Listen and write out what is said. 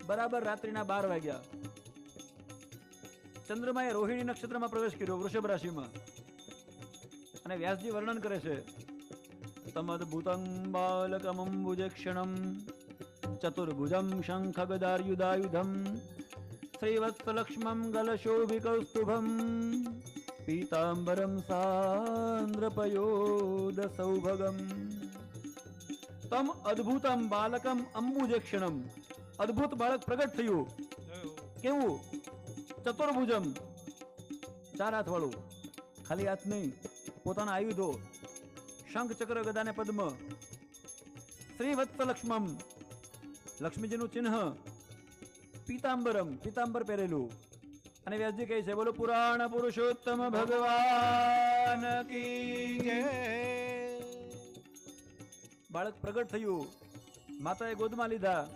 બરાબર રાત્રિના 12 વાગ્યા. ચંદ્રમાએ રોહિણી નક્ષત્રમાં પ્રવેશ કર્યો, વૃષભ રાશિમાં. અને વ્યાસજી વર્ણન કરે છે, તમદ્ભુતં બાલકમંબુજેક્ષણમ ચતુર્ભુજમ શંખ ગદાર્યુધાયુધમ શ્રીવત્સલક્ષ્મં ગલશોભિકૌસ્તુભમ પીતાંબરમ સાંદ્રપયોદ સૌભગમ. તમ અદ્ભુતમ બાલકમ અંબુજેક્ષણમ, અદ્ભુત બાળક પ્રગટ થયું. કેવું? ચતુર્ભુજમ, 4 હાથ વાળું. ખાલી હાથ નહીં, પોતાના આયુધો, શંખ ચક્ર ગદા ને પદ્મ. શ્રીવત્સલક્ષ્મમ, લક્ષ્મીજીનું ચિહ્ન. પીતાંબરમ, પીતાંબર પહેરેલું. અને વ્યાસજી કહે છે, બોલો પુરાણ પુરુષોત્તમ ભગવાન કી જય. બાળક પ્રગટ થયું, માતાએ ગોદમાં લીધા.